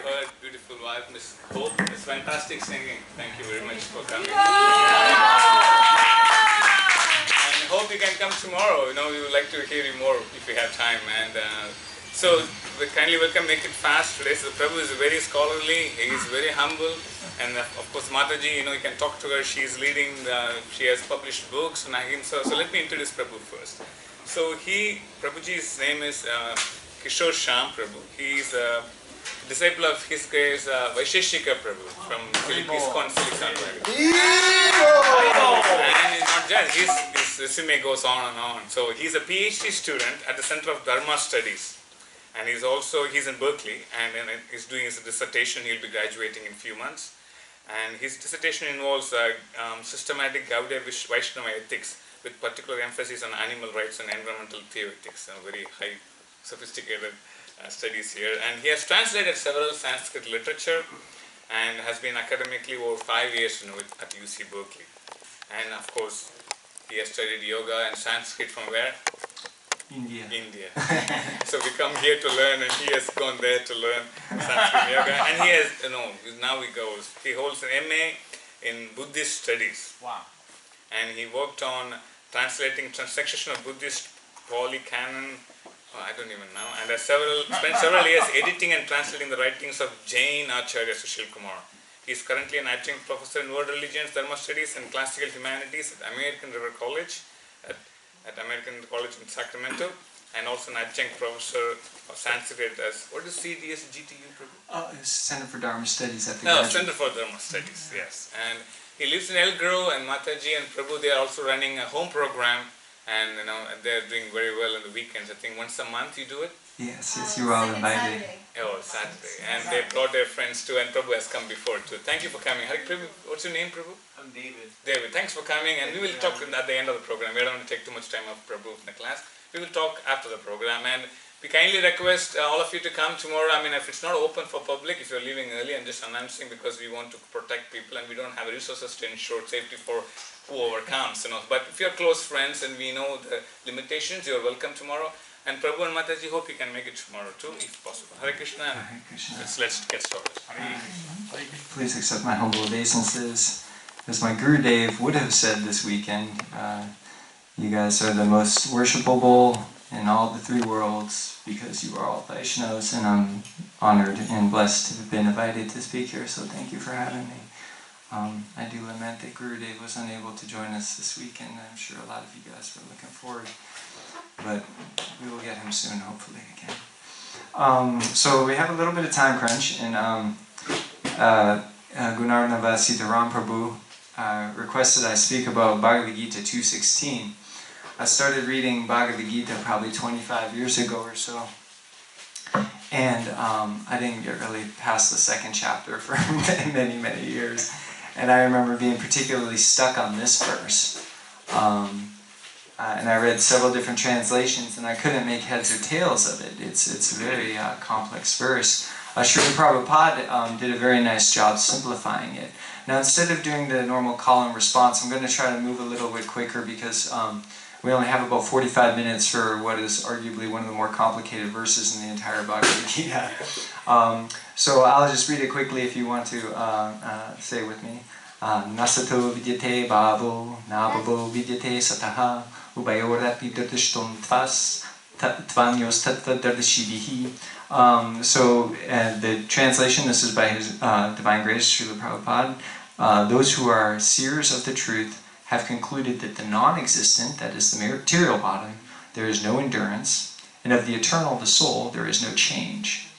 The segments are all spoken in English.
heard, beautiful wife, Miss Hope. It's fantastic singing. Thank you very much for coming. And hope you can come tomorrow. You know, we would like to hear you more if you have time. And so, we kindly welcome, make it fast today. So, Prabhu is very scholarly, he is very humble. And of course, Mataji, you know, you can talk to her. She is leading, she has published books on Ahimsa. So, let me introduce Prabhu first. So, Prabhuji's name is Kisora Syama Prabhu. He is a disciple of His Grace Vaisheshika Prabhu from Silicon Valley. And he's not just, his resume goes on and on. So he's a PhD student at the Center of Dharma Studies. And he's in Berkeley, and he's doing his dissertation. He'll be graduating in a few months. And his dissertation involves systematic Gaudiya Vaishnava ethics with particular emphasis on animal rights and environmental theoetics, very high sophisticated studies here. And he has translated several Sanskrit literature and has been academically over 5 years at UC Berkeley. And of course, he has studied yoga and Sanskrit from where? India. So we come here to learn, and he has gone there to learn Sanskrit yoga. And he has, now he holds an MA in Buddhist studies. Wow. And he worked on translating translation of Buddhist Pali Canon. I don't even know. And spent several years editing and translating the writings of Jain Acharya Sushil Kumar. He is currently an adjunct professor in world religions, Dharma studies, and classical humanities at American River College, at American College in Sacramento, and also an adjunct professor of Sanskrit as, what is CDS-GTU? Center for Dharma Studies at the Center for Dharma Studies, yes. And he lives in El Grove, and Mataji and Prabhu, they are also running a home program, and they're doing very well on the weekends. I think once a month you do it? Yes, you are all invited. Saturday. And they brought their friends too, and Prabhu has come before too. Thank you for coming. Prabhu, what's your name, Prabhu? I'm David. David, thanks for coming, and we will talk at the end of the program. We don't want to take too much time off Prabhu in the class. We will talk after the program, and we kindly request all of you to come tomorrow. I mean, if it's not open for public, if you're leaving early, I'm just announcing because we want to protect people and we don't have resources to ensure safety for whoever comes, But if you're close friends and we know the limitations, you're welcome tomorrow. And Prabhu and Mataji, hope you can make it tomorrow too, if possible. Hare Krishna. Hare Krishna. Let's get started. Please accept my humble obeisances. As my Guru Dev would have said this weekend, you guys are the most worshipable in all the three worlds because you are all Vaishnavas, and I'm honored and blessed to have been invited to speak here, so thank you for having me. I do lament that Guru Dev was unable to join us this weekend. I'm sure a lot of you guys were looking forward, but we will get him soon, hopefully, again. So we have a little bit of time crunch, and Gunarnava Sitaram Prabhu requested I speak about Bhagavad Gita 2.16. I started reading Bhagavad Gita probably 25 years ago or so, and I didn't get really past the second chapter for many, many years. And I remember being particularly stuck on this verse. And I read several different translations, and I couldn't make heads or tails of it. It's a very complex verse. Srila Prabhupada did a very nice job simplifying it. Now, instead of doing the normal call and response, I'm going to try to move a little bit quicker because we only have about 45 minutes for what is arguably one of the more complicated verses in the entire Bhagavad Gita. So I'll just read it quickly if you want to say with me. Nasato vidyate bhavo, nabhavo vidyate sataha, ubayorapi dardishtum tvas, tvanyos tattva dardishivihi. So the translation, this is by His Divine Grace, Srila Prabhupada. Those who are seers of the truth have concluded that the non-existent, that is the material body, there is no endurance, and of the eternal, the soul, there is no change.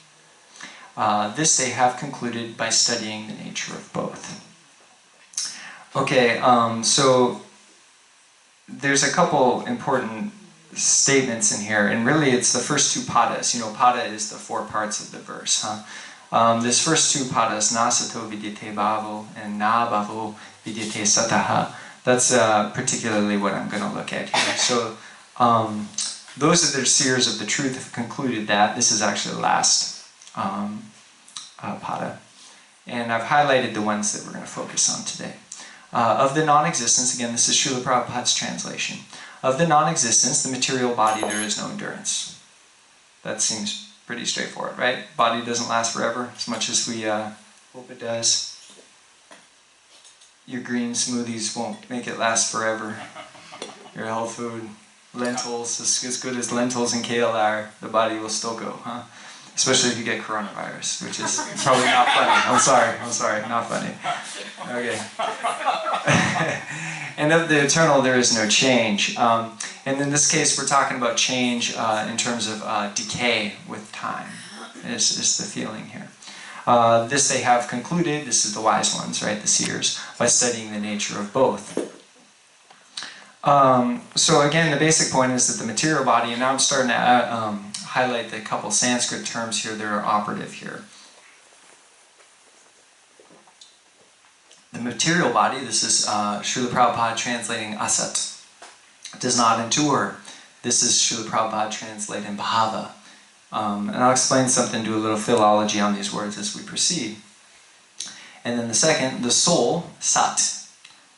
This they have concluded by studying the nature of both. Okay, so there's a couple important statements in here, and really it's the first two padas. Pada is the 4 parts of the verse. This first two padas, nasato vidyate bhavo and na bhavo vidyate sataha, that's particularly what I'm going to look at here. So those that are seers of the truth have concluded that. This is actually the last pada. And I've highlighted the ones that we're going to focus on today. Of the non-existence, again this is Srila Prabhupada's translation. Of the non-existence, the material body, there is no endurance. That seems pretty straightforward, right? Body doesn't last forever, as much as we hope it does. Your green smoothies won't make it last forever. Your health food, lentils, as good as lentils and kale are, the body will still go, huh? Especially if you get coronavirus, which is probably not funny. I'm sorry, not funny. Okay. And of the eternal, there is no change. And in this case, we're talking about change in terms of decay with time, is the feeling here. This they have concluded, this is the wise ones, right, the seers, by studying the nature of both. So again, the basic point is that the material body, and now I'm starting to highlight the couple Sanskrit terms here that are operative here. The material body, this is Srila Prabhupada translating asat, does not endure. This is Srila Prabhupada translating bhava. And I'll explain something, do a little philology on these words as we proceed. And then the second, the soul, sat,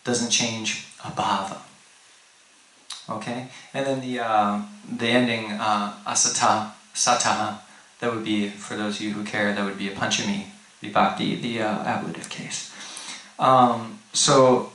doesn't change, abhava. Okay? And then the ending, asata, sataha, that would be, for those of you who care, that would be a panchami vibhakti, the ablative case. So,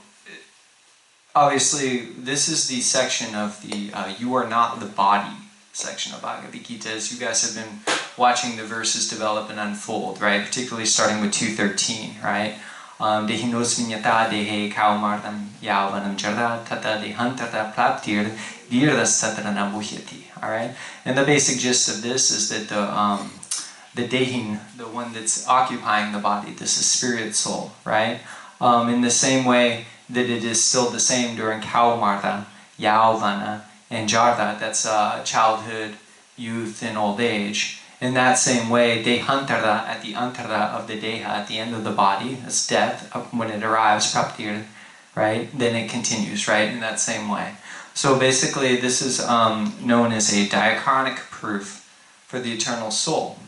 obviously, this is the section of the you are not the body section of Bhagavad Gita. As you guys have been watching the verses develop and unfold, right? Particularly starting with 2:13, right? Dehinosvinyata dehe kaumartam yavanam jarda tata dehantata praptir virdasatrana muhyati. Alright? And the basic gist of this is that the dehin, the one that's occupying the body, this is spirit soul, right? In the same way that it is still the same during kaumarta, yauvana, and jarda, that's childhood, youth, and old age. In that same way, dehantara, at the antara of the deha, at the end of the body, that's death, when it arrives, praptir, right? Then it continues, right? In that same way. So basically, this is known as a diachronic proof for the eternal soul.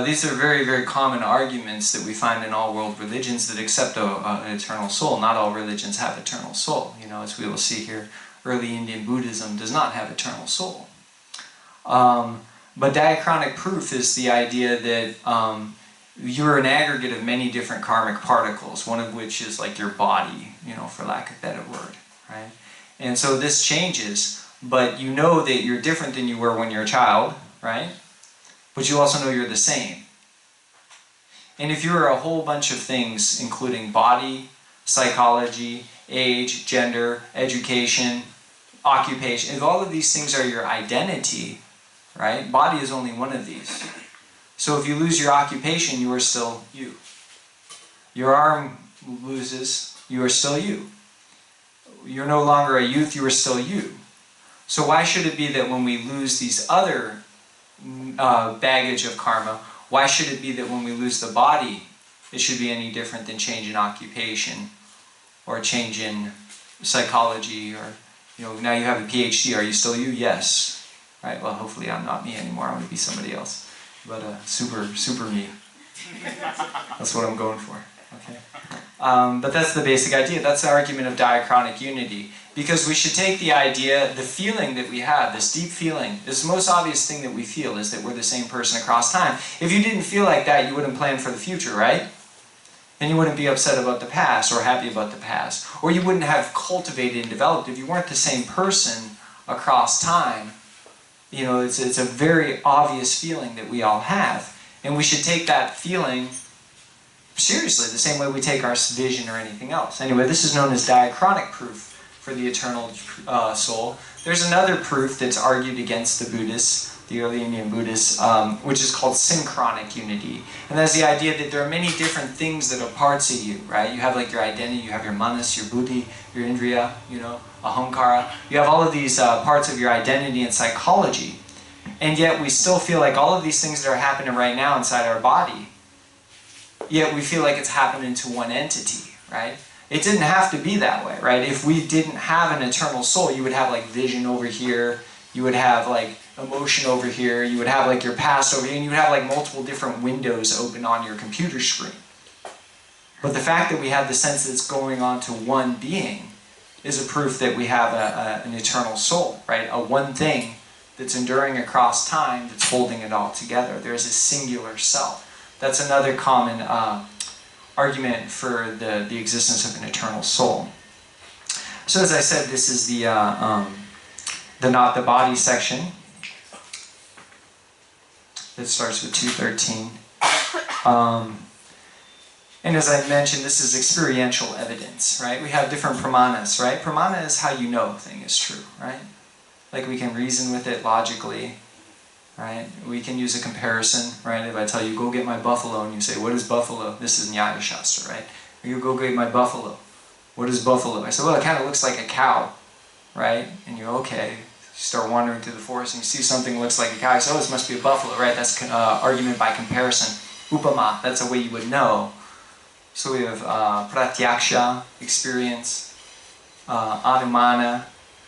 These are very, very common arguments that we find in all world religions that accept an eternal soul. Not all religions have eternal soul. You know, as we will see here, early Indian Buddhism does not have eternal soul. But diachronic proof is the idea that you're an aggregate of many different karmic particles, one of which is like your body, you know, for lack of a better word, right? And so this changes, but you know that you're different than you were when you're a child, right? But you also know you're the same. And if you're a whole bunch of things, including body, psychology, age, gender, education, occupation, if all of these things are your identity, right? Body is only one of these. So if you lose your occupation, you are still you. Your arm loses, you are still you. You're no longer a youth, you are still you. So why should it be that when we lose these other baggage of karma, why should it be that when we lose the body, it should be any different than change in occupation or change in psychology, or, you know, now you have a PhD, are you still you? Yes. Right, well, hopefully I'm not me anymore, I'm going to be somebody else. But super me. That's what I'm going for. Okay. But that's the basic idea. That's the argument of diachronic unity. Because we should take the idea, the feeling that we have, this deep feeling, this most obvious thing that we feel is that we're the same person across time. If you didn't feel like that, you wouldn't plan for the future, right? And you wouldn't be upset about the past or happy about the past. Or you wouldn't have cultivated and developed if you weren't the same person across time. You know, it's a very obvious feeling that we all have. And we should take that feeling seriously, the same way we take our vision or anything else. Anyway, this is known as diachronic proof for the eternal soul. There's another proof that's argued against the Buddhists, the early Indian Buddhists, which is called synchronic unity. And that's the idea that there are many different things that are parts of you, right? You have like your identity, you have your manas, your buddhi, your indriya, you know, ahankara. You have all of these parts of your identity and psychology. And yet we still feel like all of these things that are happening right now inside our body, yet we feel like it's happening to one entity, right? It didn't have to be that way, right? If we didn't have an eternal soul, you would have like vision over here, you would have like emotion over here, you would have like your past over here, and you would have like multiple different windows open on your computer screen. But the fact that we have the sense that it's going on to one being is a proof that we have an eternal soul, right? A one thing that's enduring across time, that's holding it all together. There's a singular self. That's another common argument for the existence of an eternal soul. So as I said, this is the not the body section. It starts with 213. And as I mentioned, this is experiential evidence, right? We have different pramanas, right? Pramana is how you know a thing is true, right? Like we can reason with it logically, right? We can use a comparison, right? If I tell you, go get my buffalo, and you say, what is buffalo? This is Nyaya Shastra, right? Or you go get my buffalo. What is buffalo? I said, well, it kind of looks like a cow, right? And you're okay. You start wandering through the forest and you see something that looks like a cow. You say, oh, this must be a buffalo, right? That's argument by comparison. Upama, that's a way you would know. So we have pratyaksha, experience, anumana,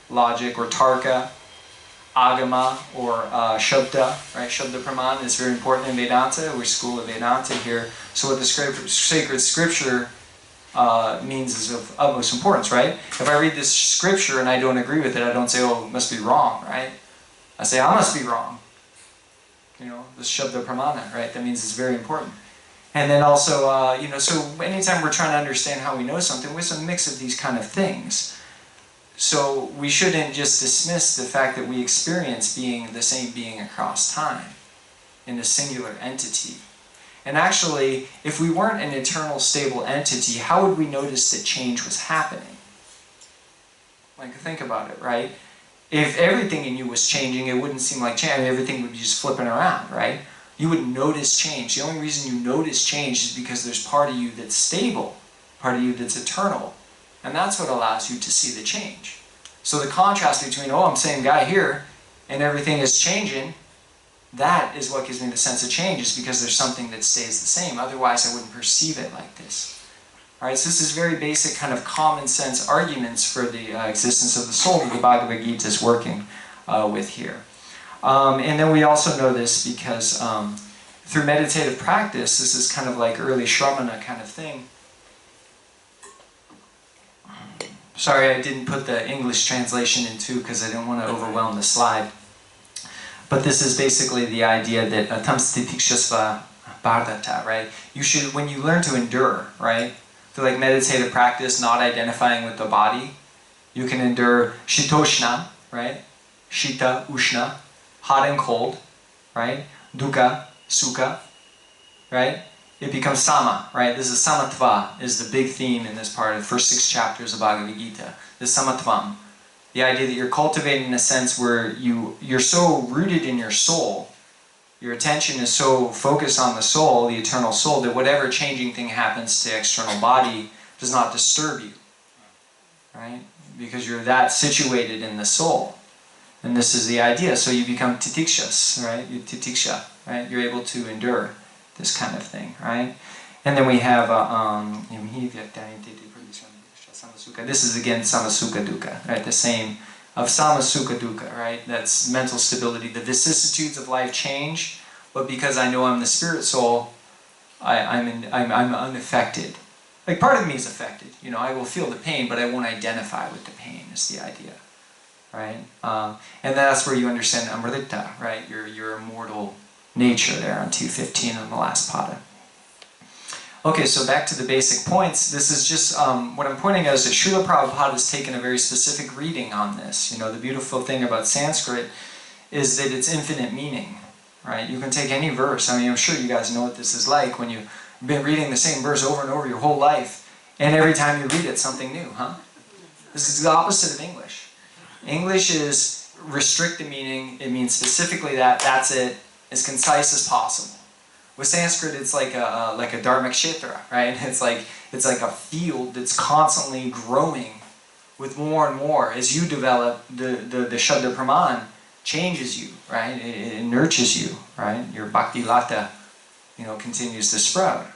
logic or tarka, agama or shabda, right? Shabda praman is very important in Vedanta. We're school of Vedanta here. So what the sacred scripture means is of utmost importance, right? If I read this scripture and I don't agree with it, I don't say, oh, it must be wrong, right? I say, I must be wrong. You know, this shabda pramana, right? That means it's very important. And then also, you know, so anytime we're trying to understand how we know something, it's a mix of these kind of things. So we shouldn't just dismiss the fact that we experience being the same being across time in a singular entity. And actually, if we weren't an eternal, stable entity, how would we notice that change was happening? Like, think about it, right? If everything in you was changing, it wouldn't seem like change. I mean, everything would be just flipping around, right? You would notice change. The only reason you notice change is because there's part of you that's stable, part of you that's eternal. And that's what allows you to see the change. So the contrast between, oh, I'm same guy here, and everything is changing, that is what gives me the sense of change, is because there's something that stays the same. Otherwise, I wouldn't perceive it like this. All right, so this is very basic kind of common sense arguments for the existence of the soul that the Bhagavad Gita is working with here. And then we also know this because through meditative practice, this is kind of like early Shramana kind of thing. Sorry, I didn't put the English translation in too because I didn't want to overwhelm the slide. But this is basically the idea that tamstitikshasva bhardata, right? You should, when you learn to endure, right? Through like meditative practice, not identifying with the body, you can endure shitoshna, right? Shita, ushna, hot and cold, right? Dukkha, sukha, right? It becomes sama, right? This is samatva, is the big theme in this part of the first 6 chapters of Bhagavad Gita. The samatvam. The idea that you're cultivating a sense where you're so rooted in your soul, your attention is so focused on the soul, the eternal soul, that whatever changing thing happens to external body does not disturb you, right? Because you're that situated in the soul. And this is the idea. So you become titikshas, right? You titiksha, right? You're able to endure this kind of thing, right? And then we have this is again samasukha dukkha, right? The same of samasukha dukkha, right? That's mental stability. The vicissitudes of life change, but because I know I'm the spirit soul, I'm unaffected. Like part of me is affected. You know, I will feel the pain, but I won't identify with the pain. Is the idea, right? And that's where you understand amrita, right? Your immortal nature there on 215 on the last pada. Okay, so back to the basic points. This is just, what I'm pointing out is that Srila Prabhupada has taken a very specific reading on this. You know, the beautiful thing about Sanskrit is that it's infinite meaning, right? You can take any verse. I mean, I'm sure you guys know what this is like when you've been reading the same verse over and over your whole life, and every time you read it, something new, huh? This is the opposite of English. English is restrict the meaning. It means specifically that, that's it, as concise as possible. With Sanskrit, it's like a dharma kshetra, right? It's like a field that's constantly growing with more and more. As you develop, the Shabda Praman changes you, right? It nurtures you, right? Your bhakti lata, you know, continues to sprout.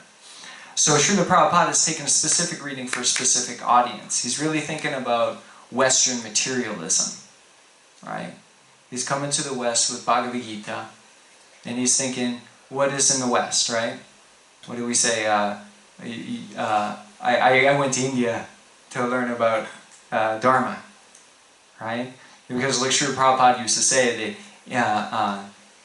So Srila Prabhupada has taken a specific reading for a specific audience. He's really thinking about Western materialism, right? He's coming to the West with Bhagavad Gita, and he's thinking, what is in the West, right? What do we say? I went to India to learn about Dharma, right? Because like Srila Prabhupada used to say, that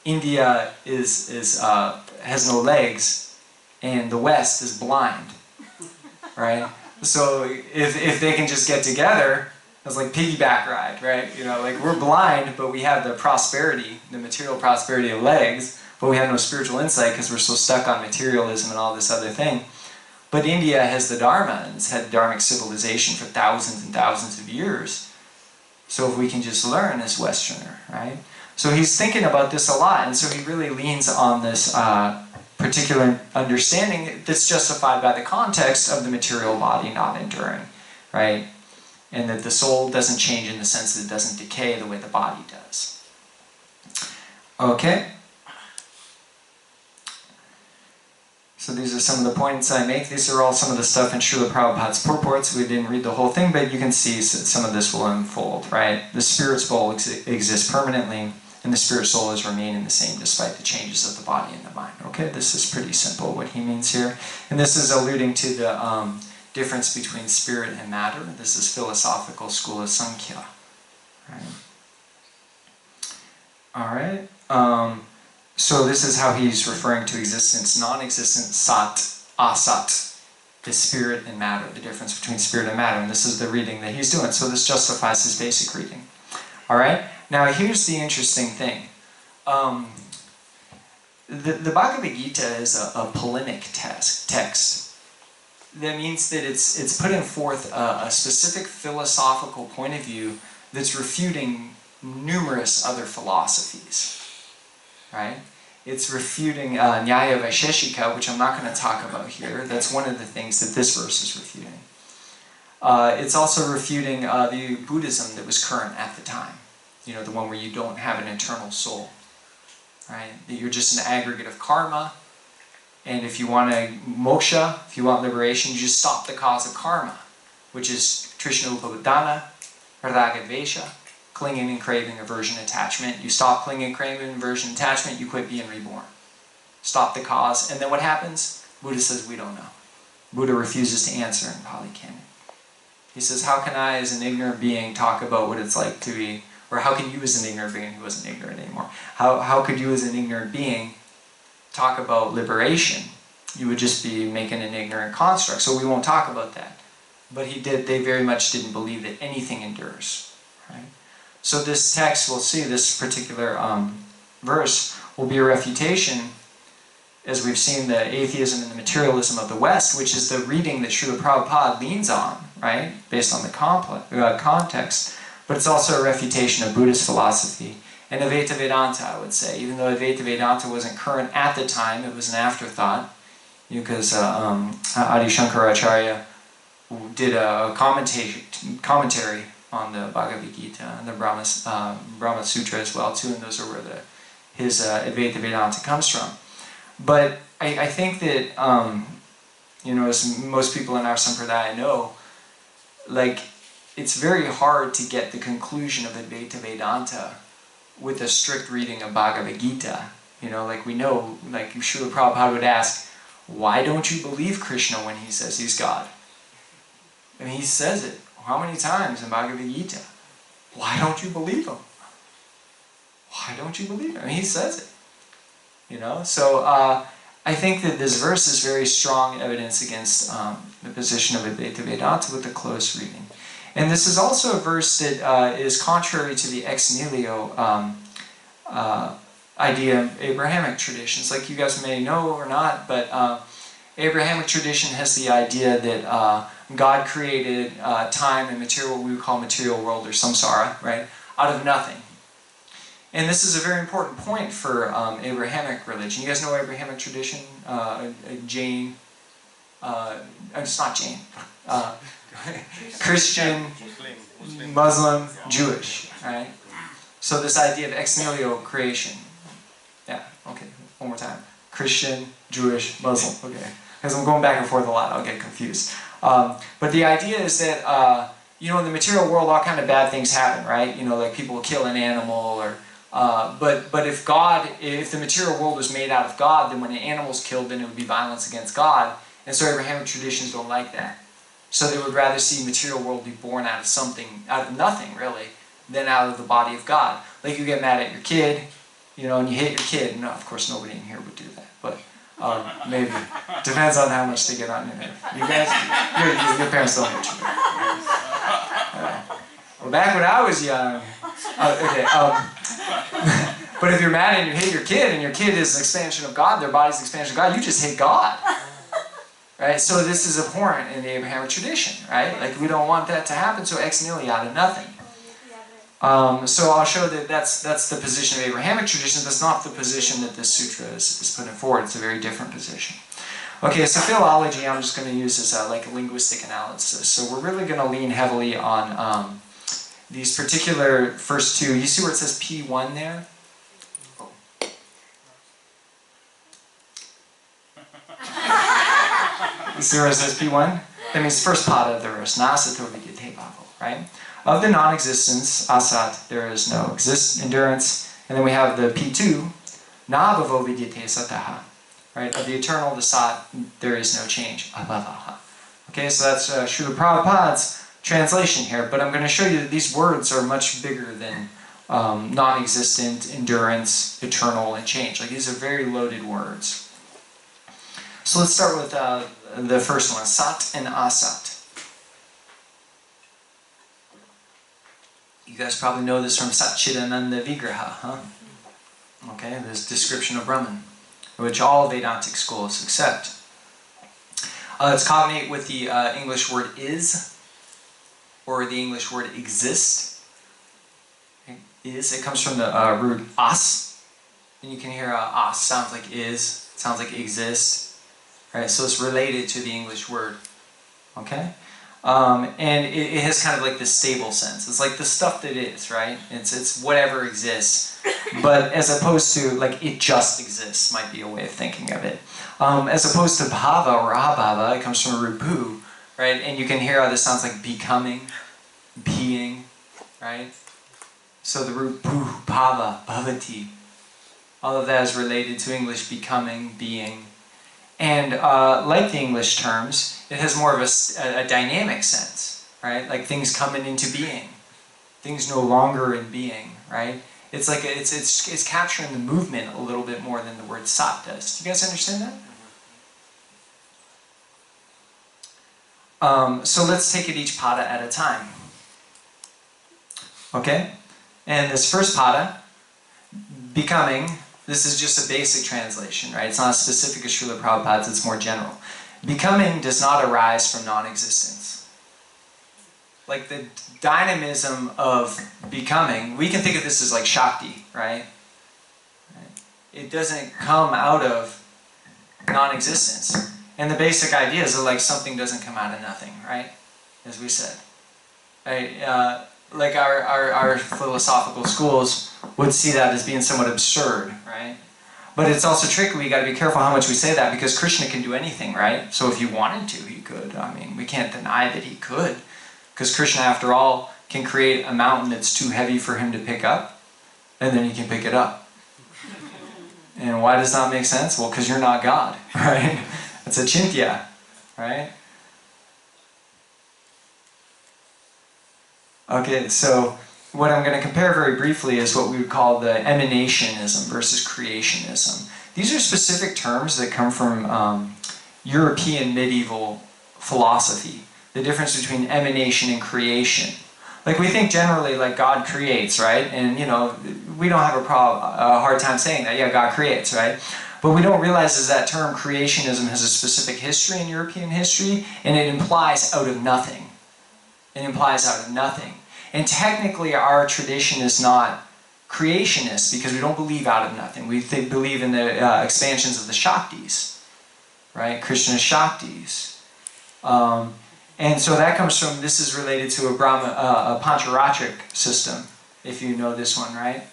India has no legs, and the West is blind, right? So if they can just get together, it's like piggyback ride, right? You know, like we're blind, but we have the prosperity, the material prosperity of legs, but we have no spiritual insight because we're so stuck on materialism and all this other thing. But India has the Dharma, and it's had Dharmic civilization for thousands and thousands of years. So if we can just learn as Westerner, right? So he's thinking about this a lot, and so he really leans on this particular understanding that's justified by the context of the material body not enduring, right? And that the soul doesn't change in the sense that it doesn't decay the way the body does. Okay? So these are some of the points I make. These are all some of the stuff in Srila Prabhupada's purports. We didn't read the whole thing, but you can see some of this will unfold, right? The spirit soul exists permanently, and the spirit soul is remaining the same despite the changes of the body and the mind. Okay, this is pretty simple what he means here. And this is alluding to the difference between spirit and matter. This is philosophical school of Sankhya. Right? Alright. So this is how he's referring to existence. Non-existent, sat, asat, is spirit and matter, the difference between spirit and matter. And this is the reading that he's doing. So this justifies his basic reading. Alright? Now here's the interesting thing. The Bhagavad Gita is a polemic text. That means that it's putting forth a specific philosophical point of view that's refuting numerous other philosophies. Right? It's refuting Nyaya Vaisheshika, which I'm not going to talk about here. That's one of the things that this verse is refuting. It's also refuting the Buddhism that was current at the time. You know, the one where you don't have an eternal soul. Right? That you're just an aggregate of karma. And if you want a moksha, if you want liberation, you just stop the cause of karma, which is Trishna Upadana, Ragadvesha, clinging and craving, aversion, attachment. You stop clinging, craving, aversion, attachment, you quit being reborn. Stop the cause, and then what happens? Buddha says, we don't know. Buddha refuses to answer in Pali Canon. He says, how can I as an ignorant being talk about what it's like to be, or how can you as an ignorant being who isn't ignorant anymore, how could you as an ignorant being talk about liberation? You would just be making an ignorant construct, so we won't talk about that. But they very much didn't believe that anything endures. Right? So this text, we'll see, this particular verse will be a refutation, as we've seen, the atheism and the materialism of the West, which is the reading that Srila Prabhupada leans on, right, based on the context. But it's also a refutation of Buddhist philosophy. And Advaita Vedanta, I would say. Even though Advaita Vedanta wasn't current at the time, it was an afterthought, because Adi Shankaracharya did a commentary on the Bhagavad Gita and the Brahma Sutra as well too, and those are where his Advaita Vedanta comes from. But I think that, you know, as most people in our Sampradaya know, like, it's very hard to get the conclusion of Advaita Vedanta with a strict reading of Bhagavad Gita. You know, like we know, like Srila Prabhupada would ask, why don't you believe Krishna when he says he's God? I mean, he says it how many times in Bhagavad Gita? Why don't you believe him? Why don't you believe him? I mean, he says it. You know, so I think that this verse is very strong evidence against the position of Advaita Vedanta with the close reading. And this is also a verse that is contrary to the ex nihilo idea of Abrahamic traditions. Like you guys may know or not, but Abrahamic tradition has the idea that God created time and material, what we would call material world or samsara, right, out of nothing. And this is a very important point for Abrahamic religion. You guys know Abrahamic tradition? Jain, it's not Jain. Christian, Muslim, Jewish, right? So this idea of ex nihilo creation. Yeah, okay, one more time. Christian, Jewish, Muslim, okay. Because I'm going back and forth a lot, I'll get confused. But the idea is that, you know, in the material world, all kind of bad things happen, right? You know, like people will kill an animal, or but if the material world was made out of God, then when an animal's killed, then it would be violence against God. And so Abrahamic traditions don't like that. So they would rather see material world be born out of something, out of nothing really, than out of the body of God. Like you get mad at your kid, you know, and you hit your kid. And of course, nobody in here would do that, but maybe. Depends on how much they get on your nerve. You guys, your parents don't hit you. Well, back when I was young, but if you're mad and you hit your kid, and your kid is an expansion of God, their body's an expansion of God, you just hit God. Right? So this is abhorrent in the Abrahamic tradition, right? Like we don't want that to happen, so ex nihilo, out of nothing. So I'll show that that's the position of Abrahamic tradition. That's not the position that this sutra is putting forward. It's a very different position. Okay, so philology I'm just going to use as like a linguistic analysis. So we're really going to lean heavily on these particular first two. You see where it says P1 there? You see where it says P1? That means first pada of the verse. Nasato vidyate bhavo, right? Of the non-existence, asat, there is no endurance. And then we have the P2, na bhavo vidyate sataha, right? Of the eternal, the sat, there is no change, abhavaha. Okay, so that's Srila Prabhupada's translation here, but I'm going to show you that these words are much bigger than non-existent, endurance, eternal, and change. Like these are very loaded words. So let's start with the first one, sat and asat. You guys probably know this from Satchidananda Vigraha, huh? Okay, this description of Brahman, which all Vedantic schools accept. It's cognate with the English word is, or the English word exist. Is, it comes from the root as, and you can hear as sounds like is, sounds like exist. Right, so it's related to the English word, okay? And it has kind of like this stable sense. It's like the stuff that is, right? It's whatever exists, but as opposed to like it just exists might be a way of thinking of it. As opposed to bhava or abhava, it comes from a root bhu, right? And you can hear how this sounds like becoming, being, right? So the root bhu, bhava, bhavati, all of that is related to English becoming, being. And like the English terms, it has more of a dynamic sense, right? Like things coming into being, things no longer in being, right? It's like it's capturing the movement a little bit more than the word sat does. Do you guys understand that? So let's take it each pada at a time. Okay? And this first pada, becoming. This is just a basic translation, right? It's not specific to Srila Prabhupada's, it's more general. Becoming does not arise from non-existence. Like the dynamism of becoming, we can think of this as like Shakti, right? It doesn't come out of non-existence. And the basic idea is that like something doesn't come out of nothing, right? As we said. Right? Like our philosophical schools would see that as being somewhat absurd, right? But it's also tricky. We got to be careful how much we say that because Krishna can do anything, right? So if he wanted to, he could. I mean, we can't deny that he could, because Krishna, after all, can create a mountain that's too heavy for him to pick up, and then he can pick it up. And why does that make sense? Well, because you're not God, right? It's a chintya, right? Okay, so what I'm going to compare very briefly is what we would call the emanationism versus creationism. These are specific terms that come from European medieval philosophy. The difference between emanation and creation. Like we think generally like God creates, right? And you know, we don't have a hard time saying that, yeah, God creates, right? But we don't realize is that term creationism has a specific history in European history, and it implies out of nothing. It implies out of nothing. And technically our tradition is not creationist because we don't believe out of nothing. We believe in the expansions of the Shaktis, right? Krishna's Shaktis. And so that comes from, this is related to a Pancharatric system, if you know this one, right?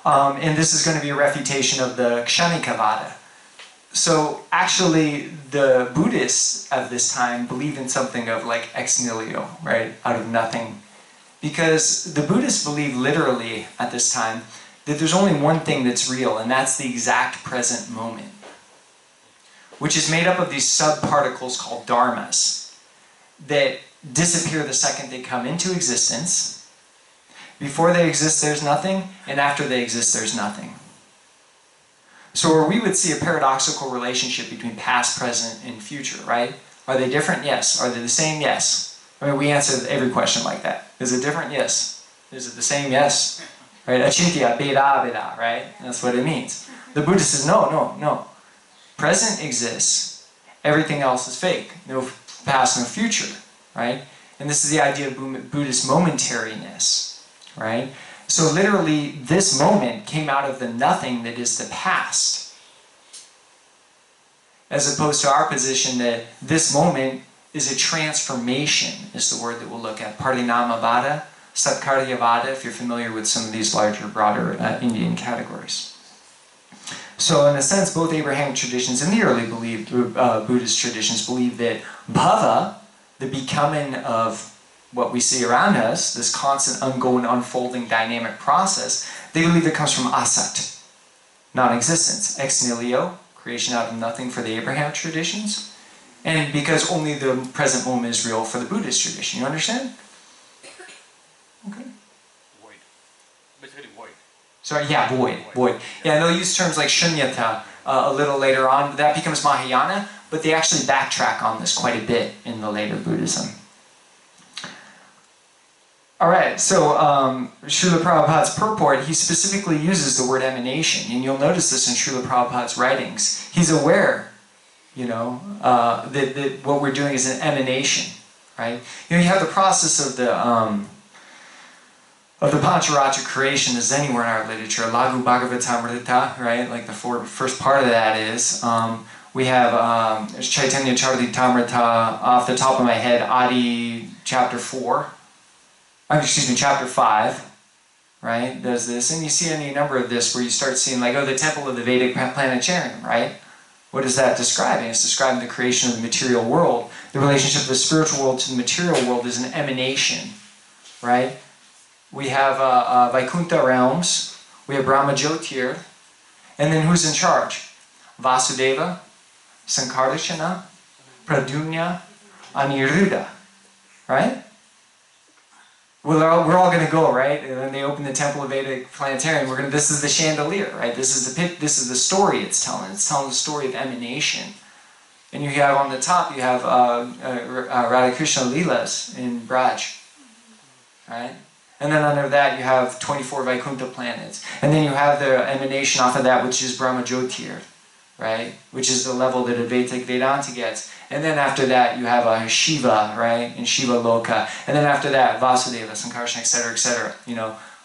And this is going to be a refutation of the Kshanikavada. So actually the Buddhists of this time believe in something of like ex nihilo, right? Out of nothing. Because the Buddhists believe literally at this time that there's only one thing that's real, and that's the exact present moment, which is made up of these subparticles called dharmas that disappear the second they come into existence. Before they exist, there's nothing, and after they exist, there's nothing. So where we would see a paradoxical relationship between past, present, and future, right? Are they different? Yes. Are they the same? Yes. I mean, we answer every question like that. Is it different? Yes. Is it the same? Yes. Right? Achintya, Veda, Veda, right? That's what it means. The Buddha says, no, no, no. Present exists. Everything else is fake. No past, no future, right? And this is the idea of Buddhist momentariness, right? So literally, this moment came out of the nothing that is the past. As opposed to our position that this moment is a transformation, is the word that we'll look at. Parinamavada, Satkaryavada, if you're familiar with some of these larger, broader Indian categories. So in a sense, both Abrahamic traditions and the early Buddhist traditions believe that bhava, the becoming of what we see around us, this constant, ongoing, unfolding, dynamic process, they believe it comes from asat, non-existence, ex nihilo, creation out of nothing for the Abrahamic traditions, and because only the present moment is real for the Buddhist tradition. You understand? Okay. Void. Basically void. Sorry, yeah, void. Yeah, they'll use terms like shunyata a little later on. That becomes Mahayana, but they actually backtrack on this quite a bit in the later Buddhism. Alright, so Srila Prabhupada's purport, he specifically uses the word emanation, and you'll notice this in Srila Prabhupada's writings. He's aware, that what we're doing is an emanation, right? You have the process of the Pancharaja creation is anywhere in our literature. Lagu Bhagavatamrita, right? Like the first part of that is. We have Chaitanya Charitamrita, off the top of my head, Adi chapter 4. Chapter 5, right, does this. And you see any number of this where you start seeing, like, the temple of the Vedic planetarium, right? What is that describing? It's describing the creation of the material world. The relationship of the spiritual world to the material world is an emanation, right? We have Vaikuntha realms, we have Brahma Jyotir, and then who's in charge? Vasudeva, Sankarsana, Pradyumna, Aniruddha, right? Well, we're all going to go, right? And then they open the temple of Vedic planetarium. This is the chandelier, right? This is the story it's telling. It's telling the story of emanation. And you have on the top, you have Radhakrishna Leelas in Braj, right? And then under that, you have 24 Vaikuntha planets. And then you have the emanation off of that, which is Brahma Jyotir, right? Which is the level that Advaita Vedanta gets. And then after that, you have Shiva, right? In Shiva Loka. And then after that, Vasudeva, Sankarsana, etc.,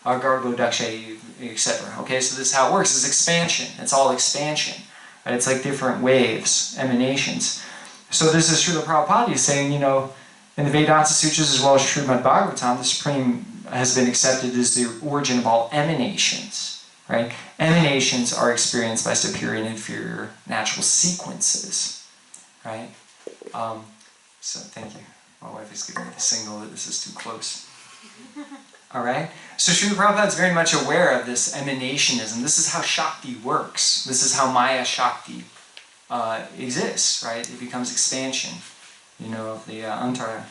Gargo Daksha, etc. Okay, so this is how it works. It's expansion. It's all expansion. Right? It's like different waves, emanations. So this is Srila Prabhupada saying, in the Vedanta Sutras as well as Srimad Bhagavatam, the Supreme has been accepted as the origin of all emanations. Right? Emanations are experienced by superior and inferior natural sequences. Right? So thank you. My wife is giving me the signal that this is too close. Alright? So Srila Prabhupada is very much aware of this emanationism. This is how Shakti works. This is how Maya Shakti exists, right? It becomes expansion, of the Antara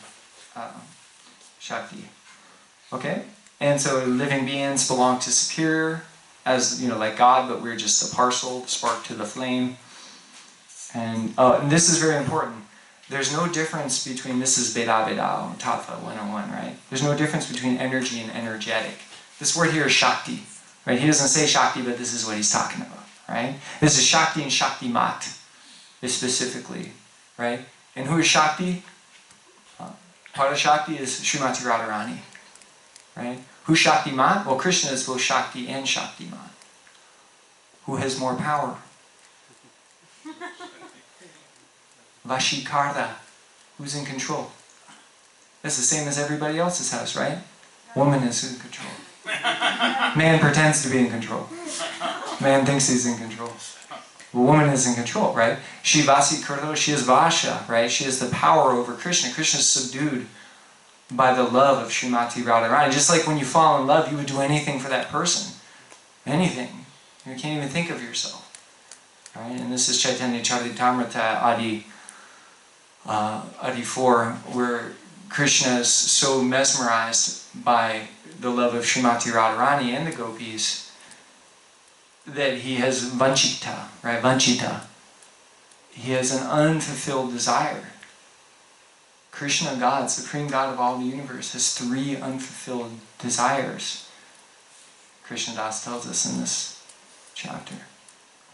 Shakti. Okay? And so living beings belong to superior, as, like God, but we're just a parcel, the spark to the flame. And this is very important. There's no difference between, this is Veda Veda, Tattva 101, right? There's no difference between energy and energetic. This word here is Shakti, right? He doesn't say Shakti, but this is what he's talking about, right? This is Shakti and Shakti Mat, specifically, right? And who is Shakti? Part of Shakti is Srimati Radharani, right? Who's Shakti Mat? Well, Krishna is both Shakti and Shakti Mat. Who has more power? Vashikarta, who's in control? That's the same as everybody else's house, right? Woman is in control. Man pretends to be in control. Man thinks he's in control. The woman is in control, right? She Vasikarta, she is Vasha, right? She has the power over Krishna. Krishna is subdued by the love of Srimati Radharani. Just like when you fall in love, you would do anything for that person. Anything. You can't even think of yourself. Right? And this is Chaitanya Charitamrita Adi 4, where Krishna is so mesmerized by the love of Srimati Radharani and the gopis, that he has vanchita, right? Vanchita. He has an unfulfilled desire. Krishna, God, Supreme God of all the universe, has 3 unfulfilled desires. Krishna Das tells us in this chapter.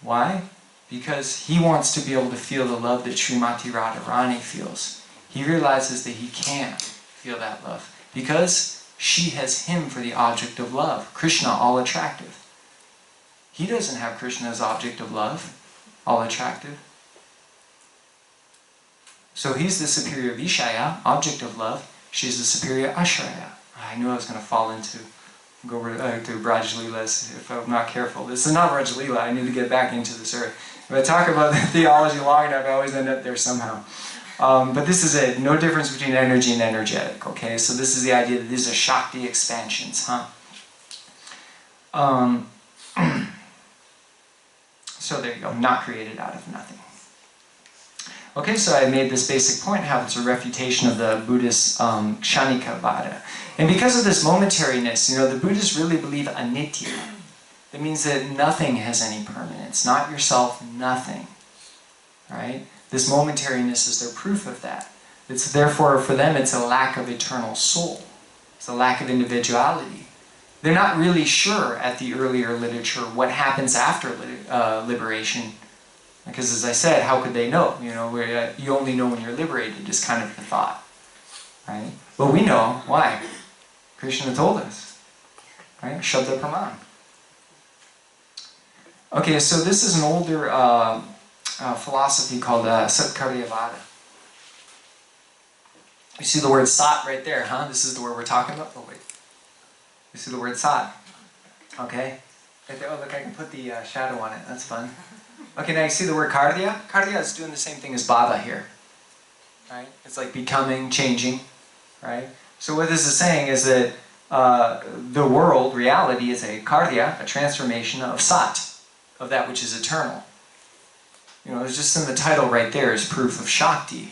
Why? Because he wants to be able to feel the love that Srimati Radharani feels. He realizes that he can't feel that love because she has him for the object of love. Krishna, all attractive. He doesn't have Krishna as object of love, all attractive. So he's the superior Vishaya, object of love. She's the superior Ashraya. I knew I was going to fall into to Braj Leelas if I'm not careful. This is not Braj Leela. I need to get back into this earth. If I talk about the theology long enough, I always end up there somehow. But this is it. No difference between energy and energetic. Okay, so this is the idea that these are Shakti expansions, huh? So there you go. Not created out of nothing. Okay, so I made this basic point, how it's a refutation of the Buddhist Kshanika Vada. And because of this momentariness, the Buddhists really believe anitya. That means that nothing has any permanence. Not yourself, nothing. Right? This momentariness is their proof of that. It's therefore, for them, it's a lack of eternal soul. It's a lack of individuality. They're not really sure at the earlier literature what happens after liberation. Because as I said, how could they know? You only know when you're liberated is kind of the thought. Right? But we know. Why? Krishna told us. Right? Shabda Praman. Okay, so this is an older philosophy called Satkaryavada. You see the word sat right there, huh? This is the word we're talking about? Oh, wait. You see the word sat. Okay? Right there. Oh, look, I can put the shadow on it. That's fun. Okay, now you see the word kardya? Kardya is doing the same thing as bhava here. Right? It's like becoming, changing. Right? So what this is saying is that the world, reality, is a kardya, a transformation of sat, of that which is eternal. It's just in the title right there is proof of Shakti.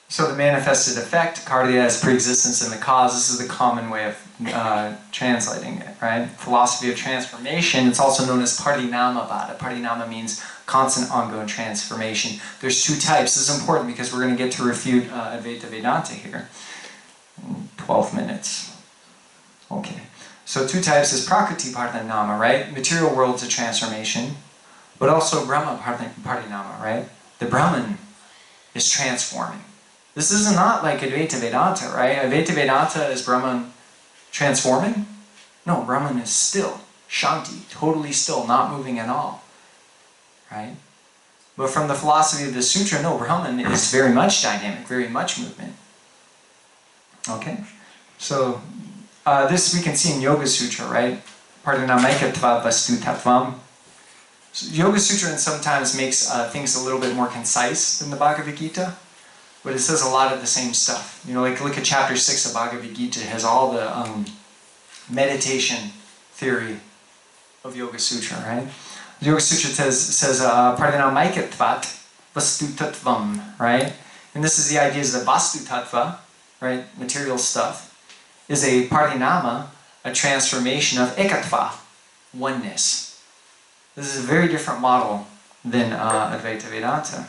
So the manifested effect, kardya is pre-existence in the cause. This is the common way of translating it, right? Philosophy of transformation, it's also known as parinama vada. Parinama means constant ongoing transformation. There's 2 types. This is important because we're going to get to refute Advaita Vedanta here. 12 minutes. Okay. So 2 types is prakriti parinama, right? Material world's a transformation, but also Brahma parinama, right? The Brahman is transforming. This is not like Advaita Vedanta, right? Advaita Vedanta is Brahman transforming? No, Brahman is still, Shanti, totally still, not moving at all, right? But from the philosophy of the sutra, no, Brahman is very much dynamic, very much movement. Okay? So, this we can see in Yoga Sutra, right? Parinamaikatva vastu tattvam. So Yoga Sutra sometimes makes things a little bit more concise than the Bhagavad Gita, but it says a lot of the same stuff. Like look at chapter 6 of Bhagavad Gita. It has all the meditation theory of Yoga Sutra, right? The Yoga Sutra says Parinamaikatvat vastu tattvam, right? And this is the idea is that vastu tattva, right, material stuff, is a parinama, a transformation of ekatva, oneness. This is a very different model than Advaita Vedanta.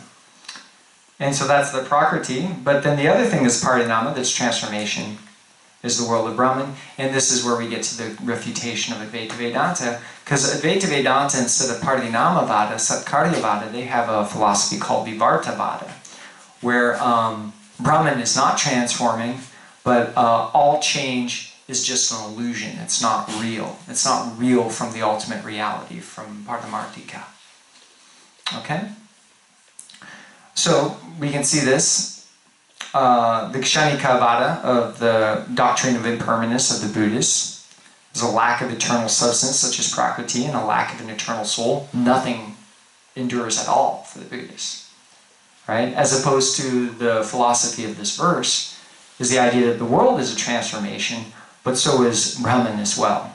And so that's the prakriti, but then the other thing is parinama, that's transformation, is the world of Brahman, and this is where we get to the refutation of Advaita Vedanta, because Advaita Vedanta, instead of parinama vada, satkarya vada, they have a philosophy called vivarta vada, where Brahman is not transforming, but all change is just an illusion. It's not real. It's not real from the ultimate reality, from Paramartika. Okay? So, we can see this. The Kshanika Vada of the doctrine of impermanence of the Buddhists is a lack of eternal substance, such as Prakriti, and a lack of an eternal soul. Nothing endures at all for the Buddhists. Right? As opposed to the philosophy of this verse, is the idea that the world is a transformation, but so is Brahman as well.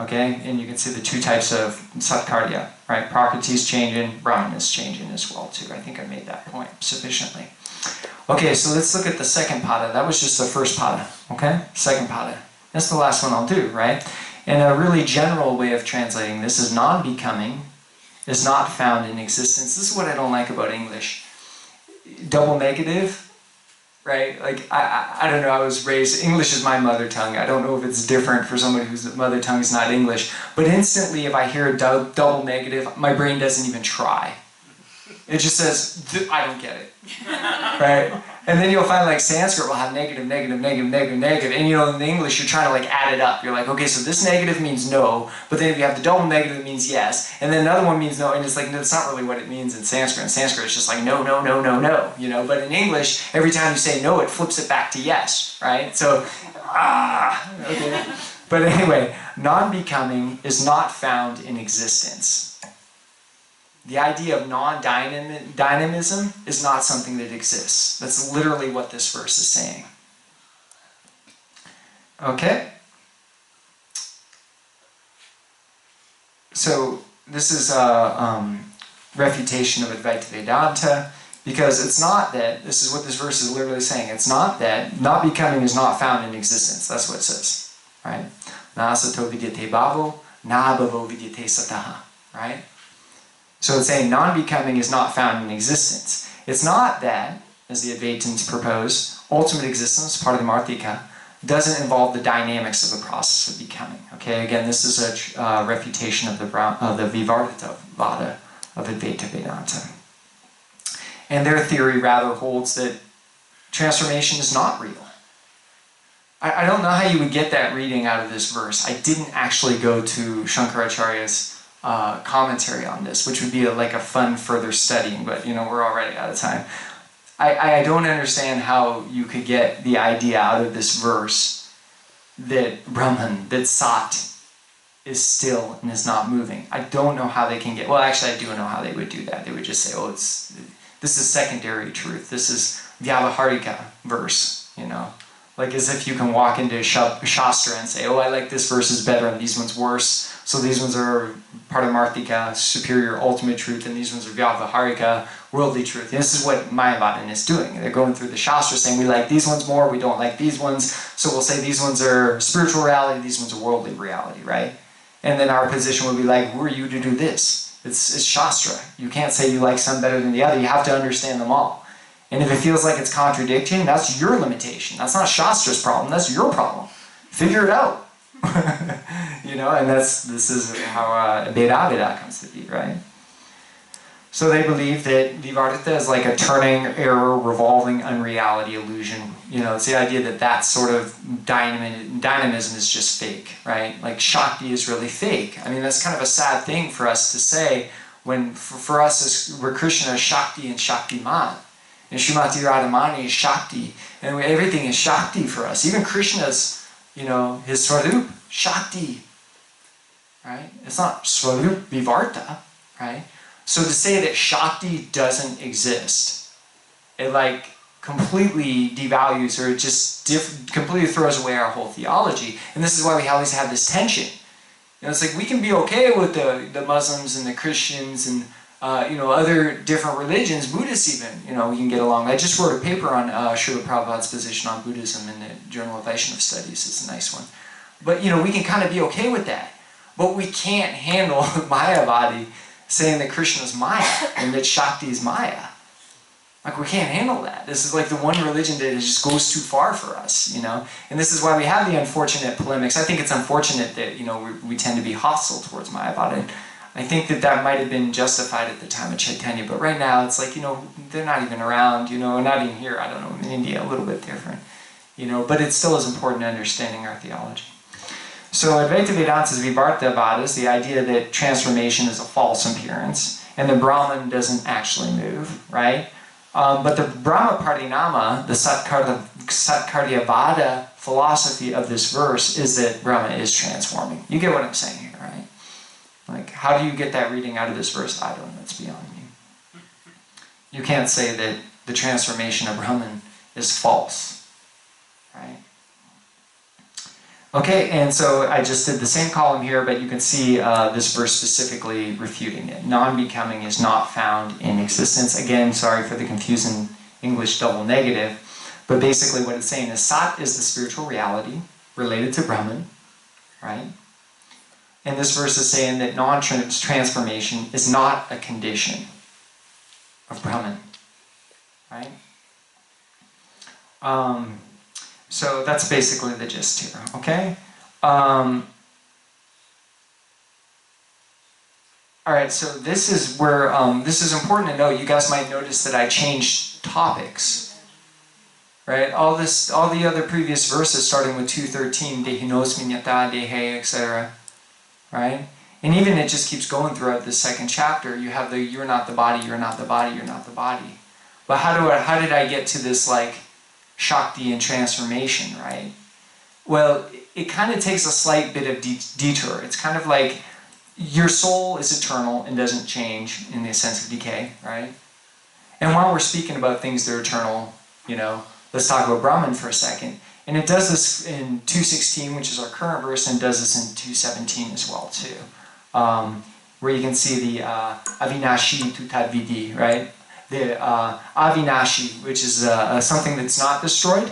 Okay? And you can see the 2 types of satkarya, right? Prakriti is changing, Brahman is changing as well too. I think I made that point sufficiently. Okay, so let's look at the second pada. That was just the first pada, okay? Second pada. That's the last one I'll do, right? And a really general way of translating this is non-becoming is not found in existence. This is what I don't like about English. Double negative, right? Like, I don't know, I was raised, English is my mother tongue. I don't know if it's different for somebody whose mother tongue is not English. But instantly, if I hear a double negative, my brain doesn't even try. It just says, I don't get it, right? And then you'll find like Sanskrit will have negative, negative, negative, negative, negative. And you know, in the English, you're trying to like add it up. You're like, okay, so this negative means no, but then if you have the double negative, it means yes. And then another one means no, and it's like, no, that's not really what it means in Sanskrit. In Sanskrit, it's just like no, no, no, no, no, you know? But in English, every time you say no, it flips it back to yes, right? So, okay. But anyway, non-becoming is not found in existence. The idea of non-dynamism is not something that exists. That's literally what this verse is saying. Okay? So this is a refutation of Advaita Vedanta, because it's not that, this is what this verse is literally saying, it's not that not becoming is not found in existence. That's what it says. Right? Na sato vidyate bhavo, na bhavo vidyate sataha. Right? So it's saying non-becoming is not found in existence. It's not that, as the Advaitins propose, ultimate existence, part of the Martika, doesn't involve the dynamics of the process of becoming. Okay, again, this is a refutation of the Vivarta Vada of Advaita Vedanta. And their theory rather holds that transformation is not real. I don't know how you would get that reading out of this verse. I didn't actually go to Shankaracharya's commentary on this, which would be like a fun further studying, but you know, we're already out of time. I don't understand how you could get the idea out of this verse that Brahman, that Sat, is still and is not moving. I don't know how they can get, well actually I do know how they would do that. They would just say, oh, this is secondary truth. This is Vyavaharika verse, you know. Like as if you can walk into Shastra and say, oh, I like this verse is better and these ones worse. So these ones are part of Martika, superior ultimate truth, and these ones are Vyavaharika, worldly truth. And this is what Mayavadan is doing. They're going through the Shastra saying, we like these ones more, we don't like these ones. So we'll say these ones are spiritual reality, these ones are worldly reality, right? And then our position would be like, who are you to do this? It's Shastra. You can't say you like some better than the other. You have to understand them all. And if it feels like it's contradicting, that's your limitation. That's not Shastra's problem, that's your problem. Figure it out. You know, and this is how Vedaveda comes to be, right? So they believe that Vivarta is like a turning, error, revolving, unreality illusion. You know, it's the idea that that sort of dynamism is just fake, right? Like Shakti is really fake. I mean, that's kind of a sad thing for us to say when, for us, we're Krishna Shakti and Shaktiman. And Srimati Radhamani is Shakti. And everything is Shakti for us. Even Krishna's, you know, his Swarup, Shakti. Right? It's not Swarup Vivarta, right? So to say that Shakti doesn't exist, it like completely devalues or it just completely throws away our whole theology. And this is why we always have this tension. You know, it's like we can be okay with the Muslims and the Christians and you know, other different religions, Buddhists even, you know, we can get along. I just wrote a paper on Srila Prabhupada's position on Buddhism in the Journal of Vaishnava Studies. It's a nice one. But, you know, we can kind of be okay with that. But we can't handle Mayavadi saying that Krishna is Maya and that Shakti is Maya. Like, we can't handle that. This is like the one religion that just goes too far for us, you know. And this is why we have the unfortunate polemics. I think it's unfortunate that, you know, we tend to be hostile towards Mayavadi. I think that might have been justified at the time of Chaitanya, but right now it's like, you know, they're not even around, you know, not even here, I don't know, in India, a little bit different, you know, but it still is important to understanding our theology. So Advaita Vedanta's Vivarta Vada is the idea that transformation is a false appearance, and the Brahman doesn't actually move, right? But the Brahma Parinama, the Satkarya Vada philosophy of this verse is that Brahma is transforming. You get what I'm saying here, right? Like, how do you get that reading out of this verse? I don't know, it's beyond me. You can't say that the transformation of Brahman is false, right? Okay, and so I just did the same column here, but you can see this verse specifically refuting it. Non-becoming is not found in existence. Again, sorry for the confusion English double negative. But basically what it's saying is Sat is the spiritual reality related to Brahman, right? And this verse is saying that non-transformation is not a condition of Brahman, right? So that's basically the gist here, okay? Alright, so this is where, this is important to know. You guys might notice that I changed topics, right? All the other previous verses starting with 2:13, Dehinos minyata, dehe, etc., right? And even it just keeps going throughout the second chapter. You have the you're not the body, you're not the body, you're not the body. But how did I get to this like Shakti and transformation, right? Well, it kind of takes a slight bit of detour. It's kind of like your soul is eternal and doesn't change in the sense of decay, right? And while we're speaking about things that are eternal, you know, let's talk about Brahman for a second. And it does this in 2:16, which is our current verse, and does this in 2:17 as well too. Where you can see the Avinashi Tutadvidi, right? The Avinashi, which is something that's not destroyed,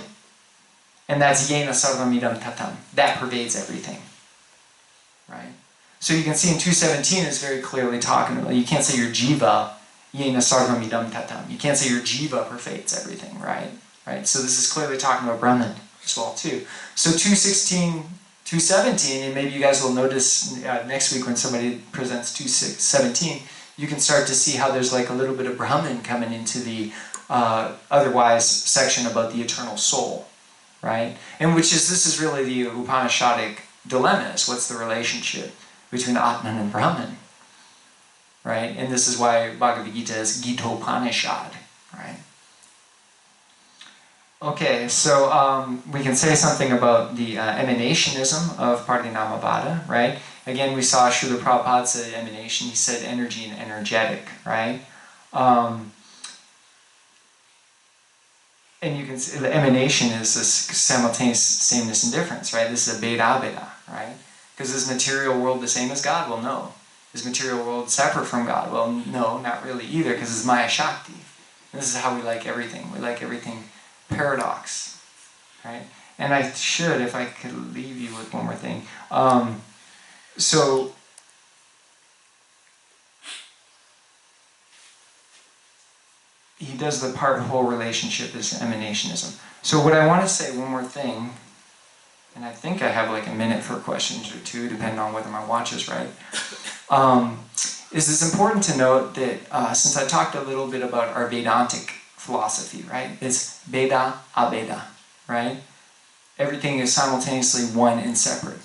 and that's Yena Sarvamidam Tatam. That pervades everything, right? So you can see in 2:17 is very clearly talking about, you can't say your jiva, Yena Sarvamidam Tatam. You can't say your jiva pervades everything, right? Right? So this is clearly talking about Brahman as well too. So 2:16, 2:17, and maybe you guys will notice next week when somebody presents 2:17, you can start to see how there's like a little bit of Brahman coming into the otherwise section about the eternal soul, right? And this is really the Upanishadic dilemma, is what's the relationship between Atman and Brahman, right? And this is why Bhagavad Gita is Gita-upanishad, right? Okay, so we can say something about the emanationism of Parinamabhada, right? Again, we saw Srila Prabhupada said emanation, he said energy and energetic, right? And you can see the emanation is this simultaneous sameness and difference, right? This is a Beda, right? Because is material world the same as God? Well, no. Is material world separate from God? Well, no, not really either, because it's Maya Shakti. And this is how we like everything. We like everything paradox, right? And I should, if I could leave you with one more thing. So he does the part-whole relationship is emanationism. So what I want to say, one more thing, and I think I have like a minute for questions or two, depending on whether my watch is right, is it's important to note that since I talked a little bit about our Vedantic philosophy, right? It's Veda, Abeda, right? Everything is simultaneously one and separate.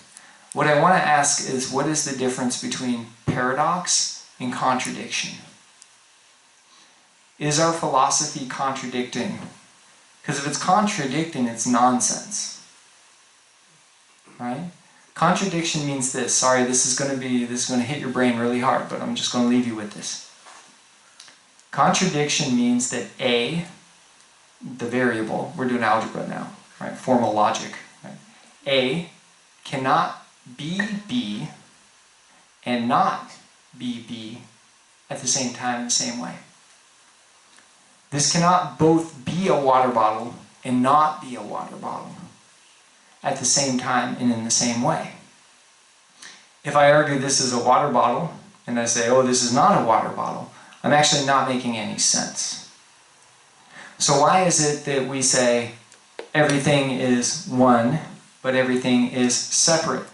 What I want to ask is, what is the difference between paradox and contradiction? Is our philosophy contradicting? Because if it's contradicting, it's nonsense, right? Contradiction means this. Sorry, this is going to hit your brain really hard, but I'm just going to leave you with this. Contradiction means that A, the variable, we're doing algebra now, right? Formal logic, right? A cannot be B and not be B at the same time in the same way. This cannot both be a water bottle and not be a water bottle at the same time and in the same way. If I argue this is a water bottle and I say, oh, this is not a water bottle, I'm actually not making any sense. So why is it that we say everything is one, but everything is separate?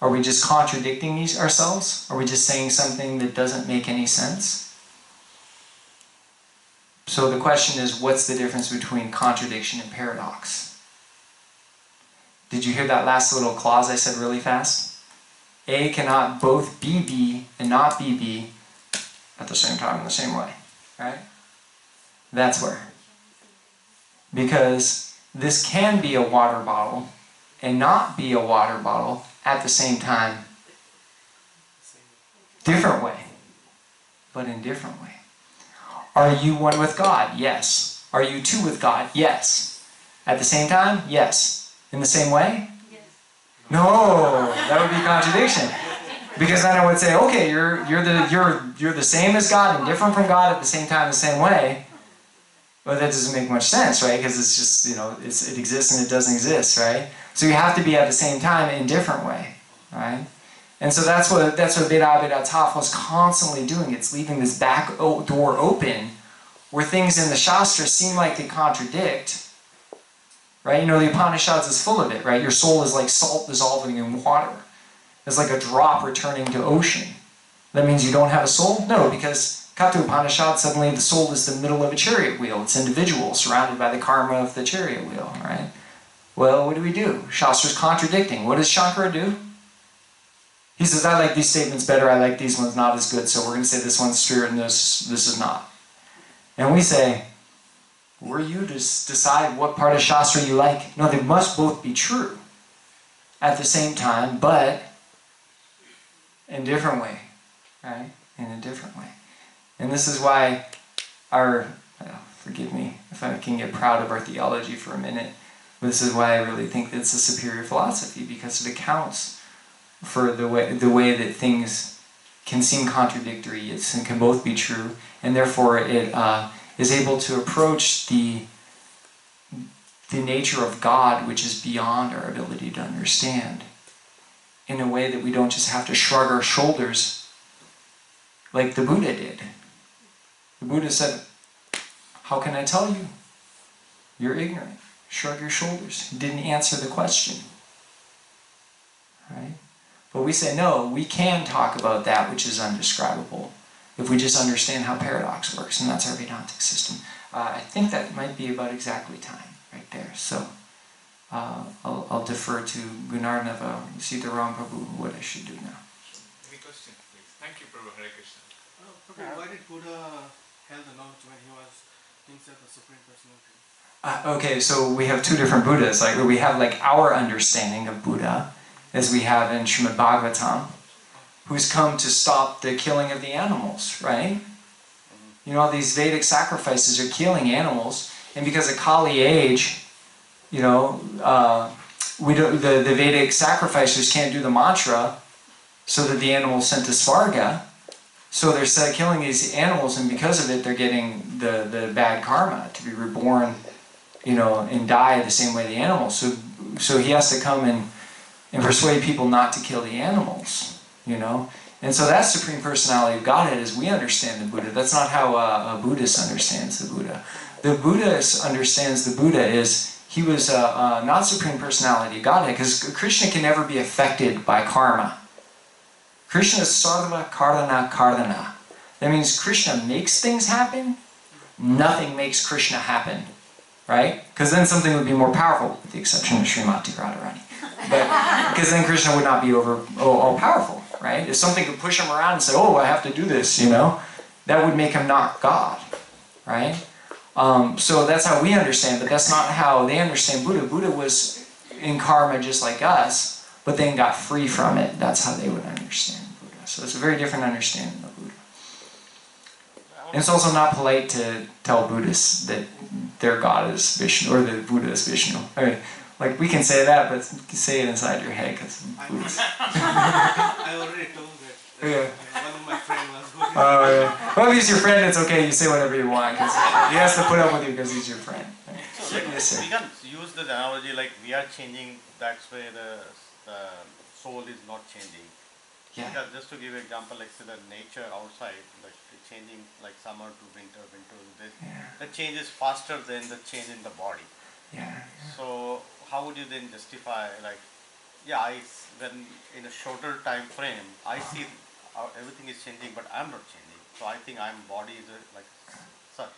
Are we just contradicting ourselves? Are we just saying something that doesn't make any sense? So the question is, what's the difference between contradiction and paradox? Did you hear that last little clause I said really fast? A cannot both be B and not be B at the same time in the same way, right? That's where. Because this can be a water bottle and not be a water bottle at the same time. Different way, but in different way. Are you one with God? Yes. Are you two with God? Yes. At the same time? Yes. In the same way? Yes. No, that would be contradiction. Because then I would say, okay, you're the same as God and different from God at the same time, the same way. Well, that doesn't make much sense, right? Because it's just, you know, it exists and it doesn't exist, right? So you have to be at the same time in a different way, right? And so that's what Beda Taf was constantly doing. It's leaving this back door open where things in the Shastra seem like they contradict, right? You know, the Upanishads is full of it, right? Your soul is like salt dissolving in water. It's like a drop returning to ocean. That means you don't have a soul? No, because Katha Upanishad, suddenly the soul is the middle of a chariot wheel. It's individual, surrounded by the karma of the chariot wheel, right? Well, what do? Shastra's contradicting. What does Shankara do? He says, I like these statements better, I like these ones not as good, so we're going to say this one's true and this is not. And we say, were you to decide what part of Shastra you like? No, they must both be true at the same time, but in a different way, right? In a different way. And this is why forgive me if I can get proud of our theology for a minute, but this is why I really think that it's a superior philosophy, because it accounts for the way that things can seem contradictory, and can both be true, and therefore it is able to approach the nature of God, which is beyond our ability to understand, in a way that we don't just have to shrug our shoulders like the Buddha did. The Buddha said, how can I tell you? You're ignorant. Shrug your shoulders. He didn't answer the question. Right? But we say, no, we can talk about that which is undescribable if we just understand how paradox works, and that's our Vedantic system. I think that might be about exactly time right there. So I'll defer to Gunarnava Sitaram Prabhu what I should do now. Any questions, please? Thank you, Prabhu. Hare Krishna. Prabhu, why did Buddha held the knowledge when he was himself the Supreme Personality? Okay, so we have two different Buddhas. Like we have like our understanding of Buddha, as we have in Srimad Bhagavatam, who's come to stop the killing of the animals, right? You know, these Vedic sacrifices are killing animals, and because of Kali age, you know, the Vedic sacrificers can't do the mantra so that the animals sent to Svarga, so they're killing these animals, and because of it, they're getting the bad karma to be reborn, you know, and die the same way the animals. So he has to come and persuade people not to kill the animals, you know. And so that's Supreme Personality of Godhead as we understand the Buddha. That's not how a Buddhist understands the Buddha. The Buddhist understands the Buddha is, he was not Supreme Personality of Godhead, because Krishna can never be affected by karma. Krishna is sarva karana kardana. That means Krishna makes things happen, nothing makes Krishna happen, right? Because then something would be more powerful, with the exception of Srimati Radharani. But because then Krishna would not be all powerful, right? If something could push him around and say, oh, I have to do this, you know, that would make him not God, right? So that's how we understand, but that's not how they understand Buddha. Buddha was in karma just like us, but then got free from it. That's how they would understand Buddha. So it's a very different understanding of Buddha. And it's also not polite to tell Buddhists that their God is Vishnu, or the Buddha is Vishnu. I mean, like, we can say that, but say it inside your head, because Buddhists. I already told that. Yeah. One of my friends was going. Oh, yeah. Well, if he's your friend, it's okay. You say whatever you want, because he has to put up with you because he's your friend. So Yes, sir. we can use the analogy like we are changing, that's why the soul is not changing. Yeah. Because just to give an example, like say the nature outside, like it's changing like summer to winter, winter to this, the change is faster than the change in the body. Yeah. So how would you then justify, like, when in a shorter time frame, I see everything is changing, but I'm not changing. So I think body is like such.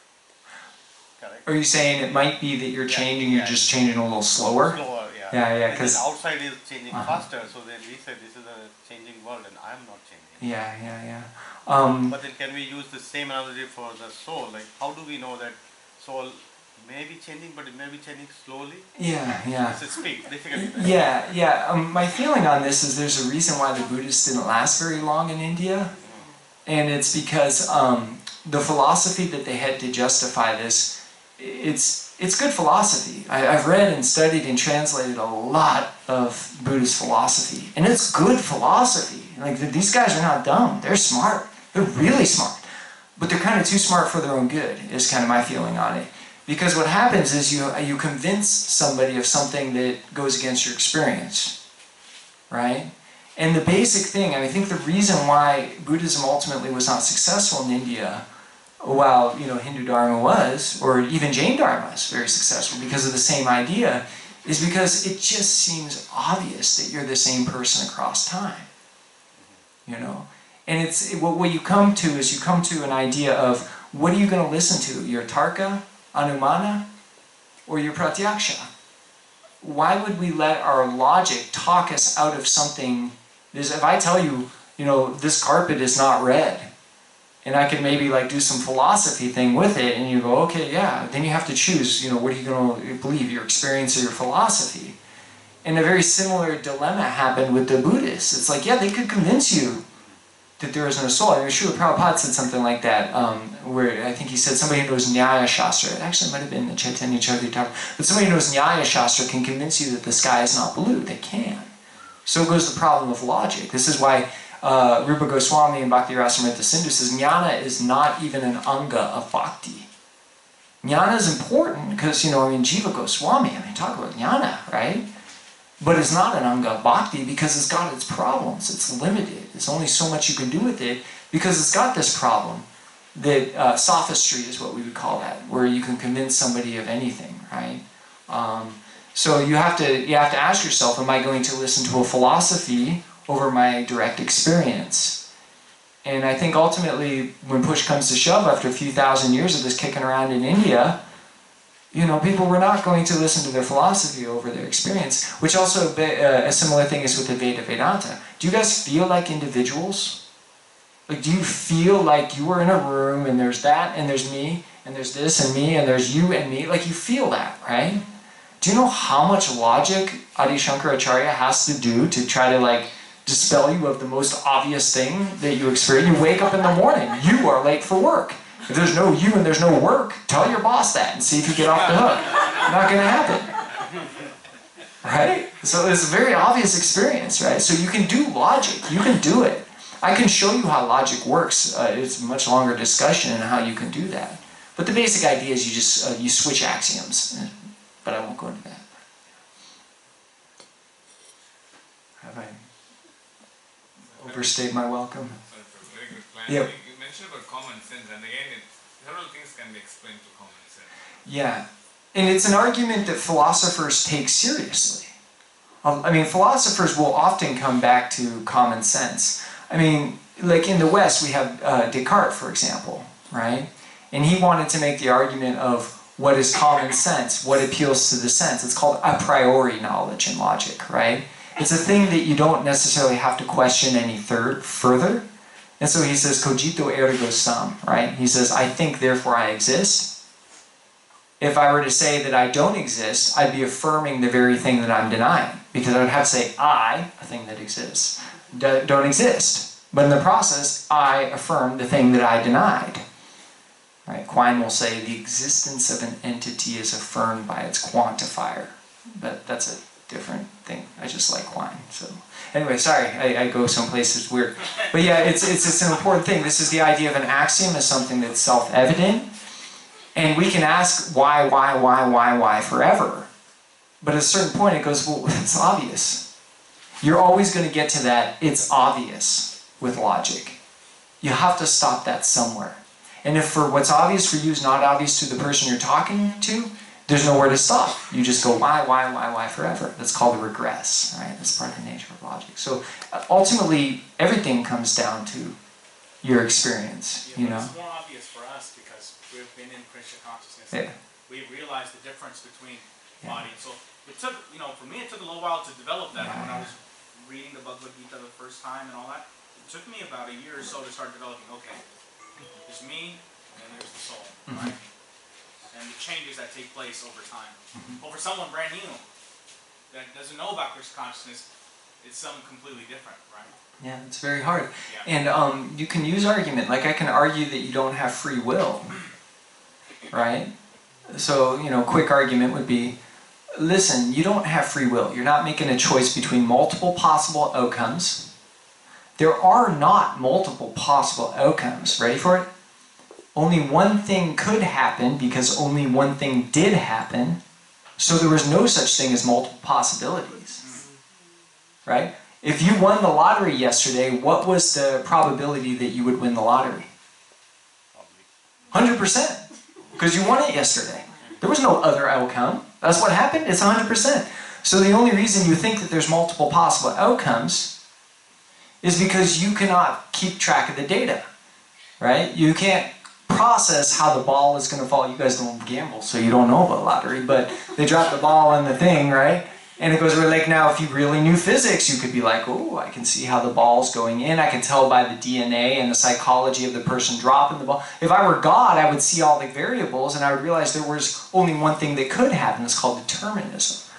Correct? Are you saying it might be that you're changing, you're just changing a little slower? Slower, yeah. Yeah, And because... then outside is changing faster, so then we say this is a changing world and I'm not changing. Yeah. But then can we use the same analogy for the soul? Like, how do we know that soul may be changing, but it may be changing slowly? Yeah. It's a speed, difficult. Yeah. My feeling on this is there's a reason why the Buddhists didn't last very long in India. And it's because the philosophy that they had to justify this, it's good philosophy. I've read and studied and translated a lot of Buddhist philosophy. And it's good philosophy. Like, these guys are not dumb. They're smart. They're really smart. But they're kind of too smart for their own good, is kind of my feeling on it. Because what happens is you convince somebody of something that goes against your experience, right? And the basic thing, I think the reason why Buddhism ultimately was not successful in India, while Hindu Dharma was, or even Jain Dharma is very successful because of the same idea, is because it just seems obvious that you're the same person across time. And it's what you come to is you come to an idea of what are you going to listen to? Your Tarka, Anumana, or your Pratyaksha? Why would we let our logic talk us out of something? If I tell you, this carpet is not red, and I can maybe do some philosophy thing with it, and you go, okay, yeah, then you have to choose, what are you going to believe, your experience or your philosophy? And a very similar dilemma happened with the Buddhists. It's like, yeah, they could convince you that there is no soul. I mean, Srila Prabhupada said something like that, where I think he said somebody who knows Nyaya Shastra, actually it might have been the Chaitanya Charitamrita, but somebody who knows Nyaya Shastra can convince you that the sky is not blue. They can. So goes the problem of logic. This is why Rupa Goswami in Bhakti Rasamrita Sindhu says jnana is not even an anga of bhakti. Jnana is important because, Jiva Goswami, talk about jnana, right? But it's not an anga of bhakti because it's got its problems. It's limited. There's only so much you can do with it because it's got this problem that sophistry is what we would call that, where you can convince somebody of anything, right? So you have to ask yourself, am I going to listen to a philosophy over my direct experience? And I think ultimately, when push comes to shove, after a few thousand years of this kicking around in India, people were not going to listen to their philosophy over their experience, which also a similar thing is with the Vedanta. Do you guys feel like individuals? Do you feel like you are in a room and there's that and there's me and there's this and me and there's you and me? You feel that, right? Do you know how much logic Adi Shankaracharya has to do to try to dispel you of the most obvious thing that you experience? You wake up in the morning, you are late for work. If there's no you and there's no work, tell your boss that and see if you get off the hook. Not going to happen. Right? So it's a very obvious experience, right? So you can do logic. You can do it. I can show you how logic works. It's a much longer discussion on how you can do that. But the basic idea is you just you switch axioms. But I won't go into that. Have I overstayed my welcome? Very good plan. Yep. You mentioned about common sense, and again, several things can be explained through common sense. Yeah, and it's an argument that philosophers take seriously. Philosophers will often come back to common sense. In the West, we have Descartes, for example, right? And he wanted to make the argument of what is common sense, what appeals to the sense. It's called a priori knowledge in logic, right? It's a thing that you don't necessarily have to question any further. And so he says, cogito ergo sum, right? He says, I think, therefore I exist. If I were to say that I don't exist, I'd be affirming the very thing that I'm denying. Because I would have to say, I, a thing that exists, don't exist. But in the process, I affirm the thing that I denied. Right? Quine will say the existence of an entity is affirmed by its quantifier. But that's a different thing. I just like Quine. So anyway, sorry, I go some places weird. But yeah, it's an important thing. This is the idea of an axiom as something that's self-evident. And we can ask why forever. But at a certain point it goes, well, it's obvious. You're always going to get to that, it's obvious, with logic. You have to stop that somewhere. And if for what's obvious for you is not obvious to the person you're talking to, there's nowhere to stop. You just go why forever. That's called a regress, right? That's part of the nature of logic. So ultimately, everything comes down to your experience, It's more obvious for us because we've been in Krishna consciousness. Yeah. We've realized the difference between body and soul. It took, for me, it took a little while to develop that. Yeah. When I was reading the Bhagavad Gita the first time and all that, it took me about a year or so to start developing, okay, there's me, and then there's the soul, right? And the changes that take place over time. But for someone brand new that doesn't know about Krishna consciousness, it's something completely different, right? Yeah, it's very hard. Yeah. And you can use argument. Like I can argue that you don't have free will, right? So, quick argument would be, listen, you don't have free will. You're not making a choice between multiple possible outcomes. There are not multiple possible outcomes. Ready for it? only one thing could happen because only one thing did happen. So there was no such thing as multiple possibilities. Right? If you won the lottery yesterday, what was the probability that you would win the lottery? 100%. Because you won it yesterday. There was no other outcome. That's what happened. It's 100%. So the only reason you think that there's multiple possible outcomes is because you cannot keep track of the data. Right? You can't process how the ball is going to fall. You guys don't gamble, so you don't know about lottery, but they drop the ball in the thing, right? And it goes like, now if you really knew physics, you could be like, oh, I can see how the ball's going in. I can tell by the DNA and the psychology of the person dropping the ball. If I were God, I would see all the variables and I would realize there was only one thing that could happen. It's called determinism,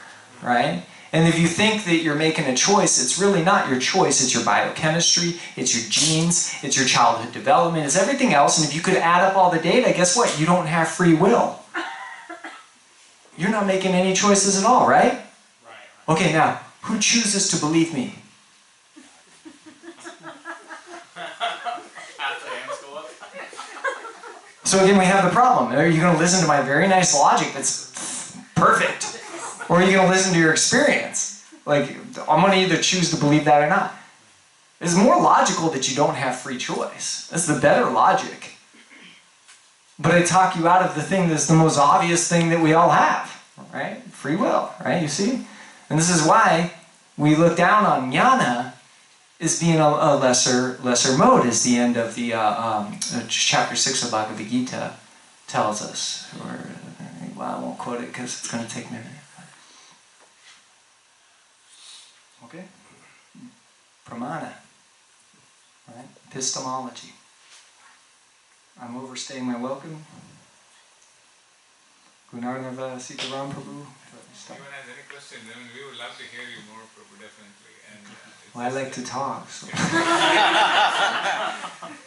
right? And if you think that you're making a choice, it's really not your choice. It's your biochemistry, it's your genes, it's your childhood development, it's everything else. And if you could add up all the data, guess what? You don't have free will. You're not making any choices at all, right? Okay, now, who chooses to believe me? So again, we have the problem. Are you going to listen to my very nice logic that's perfect? Or are you going to listen to your experience? Like, I'm going to either choose to believe that or not. It's more logical that you don't have free choice. That's the better logic. But I talk you out of the thing that's the most obvious thing that we all have, right? Free will, right? You see? And this is why we look down on jnana as being a lesser mode, as the end of the chapter 6 of Bhagavad Gita tells us. Well, I won't quote it because it's going to take me a minute. Okay? Pramana. Right? Epistemology. I'm overstaying my welcome. Gunarnava Sitaram Prabhu. If anyone has any questions, I mean, we would love to hear you more, Prabhu, definitely. And well, I like to talk. So.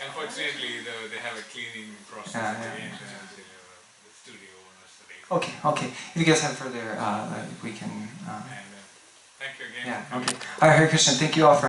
Unfortunately, they have a cleaning process at the end, the studio owners today. Okay. If you guys have further, we can. And thank you again. Yeah. Okay. All right, Hare Krishna. Thank you all for.